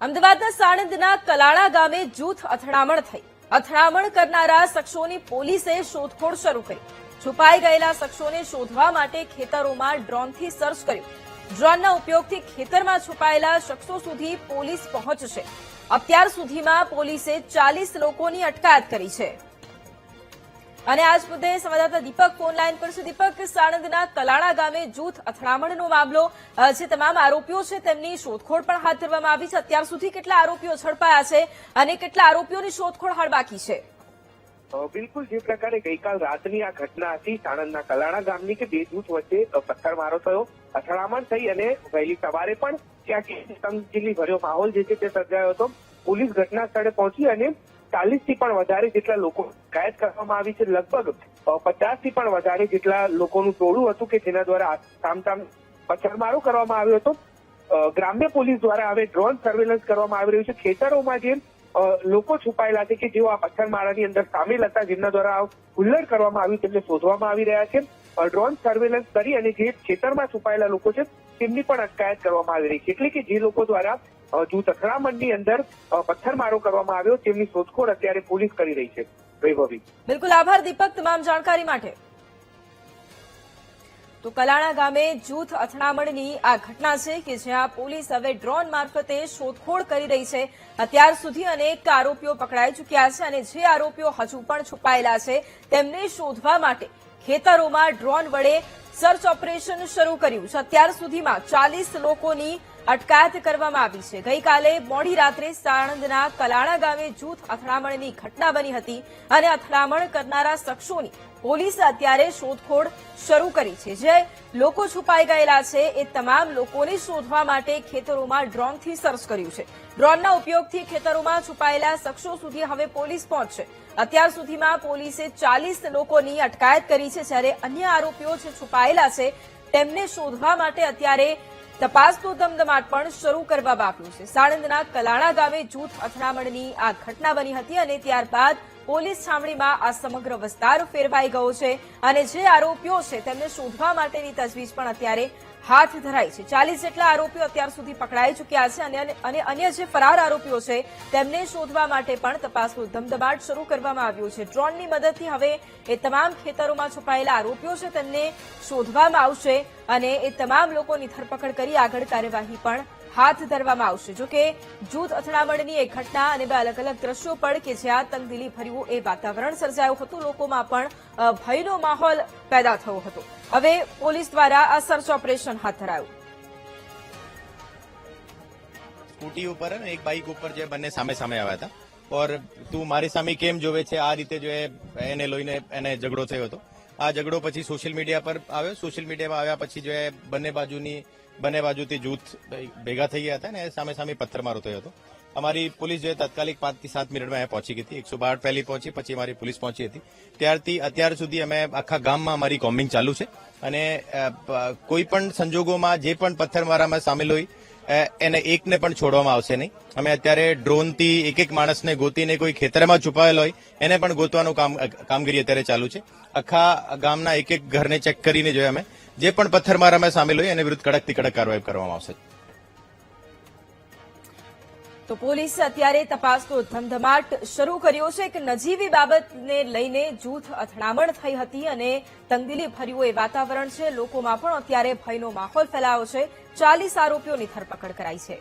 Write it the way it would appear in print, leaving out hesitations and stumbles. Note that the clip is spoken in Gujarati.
અમદાવાદના સાણંદના કલાળા ગામે જૂથ અથડામણ થઈ. અથડામણ કરનારા શખ્સોની પોલીસે શોધખોળ શરૂ કરી. છુપાઈ ગયેલા શખ્સોને શોધવા માટે ખેતરોમાં ડ્રોનથી સર્ચ કર્યું. ડ્રોનના ઉપયોગથી ખેતરમાં છુપાયેલા શખ્સો સુધી પોલીસ પહોંચશે. અત્યાર સુધીમાં પોલીસે 40 લોકોની અટકાયત કરી છે. અને આજ મુદ્દે સંવાદદાતા દીપક ફોનલાઈન પર છે. દીપક, સાણંદના કલાળા ગામે જૂથ અથડામણનો મામલો, જે તમામ આરોપીઓ છે તેમની શોધખોળ પણ હાથ ધરવામાં આવી છે. અત્યાર સુધી કેટલા આરોપીઓ ઝડપાયા છે અને કેટલા આરોપીઓની શોધખોળ હાલ બાકી છે? બિલકુલ, જે પ્રકારે ગઈકાલ રાતની આ ઘટના હતી સાણંદના કલાળા ગામની કે બે જૂથ વચ્ચે પથ્થરમારો થયો, અથડામણ થઈ અને વહેલી સવારે પણ ત્યાં તંગદિલી ભર્યો માહોલ જે છે તે સર્જાયો હતો. પોલીસ ઘટના સ્થળે પહોંચી અને 40 થી પણ વધારે જેટલા લોકો અટકાયત કરવામાં આવી છે. લગભગ 50 થી પણ વધારે જેટલા લોકોનું ટોળું હતું કે જેના દ્વારા સામસામ પથ્થરમારો કરવામાં આવ્યો હતો. ગ્રામ્ય પોલીસ દ્વારા હવે ડ્રોન સર્વેલન્સ કરવામાં આવી રહ્યું છે. ખેતરોમાં જે લોકો છુપાયેલા છે કે જેઓ આ પથ્થરમારાની અંદર સામેલ હતા, જેમના દ્વારા હુલ્લડ કરવામાં આવ્યું, તેમને શોધવામાં આવી રહ્યા છે. ડ્રોન સર્વેલન્સ કરી અને જે ખેતરમાં છુપાયેલા લોકો છે તેમની પણ અટકાયત કરવામાં આવી રહી છે. એટલે કે જે લોકો દ્વારા જૂથ અથડામણની અંદર પથ્થરમારો કરવામાં આવ્યો તેમની શોધખોળ અત્યારે પોલીસ કરી રહી છે. વૈભવી, બિલકુલ આભાર દીપક તમામ જાણકારી માટે. તો કલાળા ગામે જૂથ અથડામણની આ ઘટના છે કે જ્યાં પોલીસ હવે ડ્રોન મારફતે શોધખોળ કરી રહી છે. અત્યાર સુધી અનેક આરોપીઓ પકડાઈ ચૂક્યા છે અને જે આરોપીઓ હજુ પણ છુપાયેલા છે તેમને શોધવા માટે ખેતરોમાં ડ્રોન વડે સર્ચ ઓપરેશન શરૂ કર્યું છે. અત્યાર સુધીમાં 40 લોકોની અટકાયત કરવામાં આવી છે. ગઈકાલે મોડી રાત્રે સાણંદના કલાળા ગામે જૂથ અથડામણની ઘટના બની હતી અને અથડામણ કરનારા શખ્સોની પોલીસે અત્યારે શોધખોળ શરૂ કરી છે. જે લોકો છુપાઈ ગયેલા છે એ તમામ લોકોને શોધવા માટે ખેતરોમાં ડ્રોનથી સર્ચ કર્યું છે. ડ્રોનના ઉપયોગથી ખેતરોમાં છુપાયેલા શખ્સો સુધી હવે પોલીસ પહોંચશે. અત્યાર સુધીમાં પોલીસે 40 લોકોની અટકાયત કરી છે, જ્યારે અન્ય આરોપીઓ જે છુપાયેલા છે તેમને શોધવા માટે અત્યારે તપાસનો ધમધમાટ પણ શરૂ કરવામાં આવ્યો છે. સાણંદના કલાળા ગામે જૂથ અથડામણની આ ઘટના બની હતી અને ત્યારબાદ પોલીસ છાવણીમાં આ સમગ્ર વિસ્તાર ફેરવાઈ ગયો છે અને જે આરોપીઓ છે તેમને શોધવા માટેની તજવીજ પણ અત્યારે હાથ ધરાઈ છે. 40 જેટલા આરોપીઓ અત્યાર સુધી પકડાઈ ચૂક્યા છે અને અન્ય જે ફરાર આરોપીઓ છે તેમને શોધવા માટે પણ તપાસનો ધમધમાટ શરૂ કરવામાં આવ્યો છે. ડ્રોનની મદદથી હવે એ તમામ ખેતરોમાં છુપાયેલા આરોપીઓ છે તેમને શોધવામાં આવશે અને એ તમામ લોકોની ધરપકડ કરી આગળ કાર્યવાહી પણ હાથ ધરવામાં આવશે. જોકે જૂથ અથડામણની એક ઘટના અને બે અલગ અલગ દ્રશ્યો પણ કે જ્યાં તંગદિલી ભર્યું એ વાતાવરણ સર્જાયું હતું, લોકોમાં પણ ભયનો માહોલ પેદા થયો હતો. હવે પોલીસ દ્વારા આ સર્ચ ઓપરેશન હાથ ધરાયું. સ્કૂટી ઉપર અને એક બાઇક ઉપર જે બંને સામે સામે આવ્યા હતા ઓર તું મારી સામે કેમ જોવે છે આ રીતે જો એને લઈને એને ઝઘડો થયો હતો. આ ઝઘડો પછી સોશિયલ મીડિયા પર આવ્યો. સોશિયલ મીડિયામાં આવ્યા પછી જો બંને બાજુથી જૂથ ભેગા થઈ ગયા હતા અને સામે સામે પથ્થરમારો થયો હતો. અમારી પોલીસ જે તાત્કાલિક 5 થી 7 મિનિટમાં અહીંયા પહોંચી ગઈ હતી. 112 પહેલી પહોંચી, પછી અમારી પોલીસ પહોંચી હતી. ત્યારથી અત્યાર સુધી અમે આખા ગામમાં અમારી કોમ્બિંગ ચાલુ છે અને કોઈ પણ સંજોગોમાં જે પણ પથ્થરમારામાં સામેલ હોય એને એકને પણ છોડવામાં આવશે નહીં. અમે અત્યારે ડ્રોનથી એક માણસને ગોતીને કોઈ ખેતરમાં છુપાયેલો હોય એને પણ ગોતવાનું કામગીરી અત્યારે ચાલુ છે. આખા ગામના એક ઘરને ચેક કરીને જોઈએ અમે જે પણ પથ્થરમારામાં સામેલ હોય એને વિરુદ્ધ કડકથી કડક કાર્યવાહી કરવામાં આવશે. તો પોલીસે અત્યારે તપાસનો ધમધમાટ શરૂ કર્યો છે. એક નજીવી બાબતને લઈને જૂથ અથડામણ થઈ હતી અને તંગદિલી ભર્યું એ વાતાવરણ છે. લોકોમાં પણ અત્યારે ભયનો માહોલ ફેલાયો છે. 40 આરોપીઓની ધરપકડ કરાઈ છે.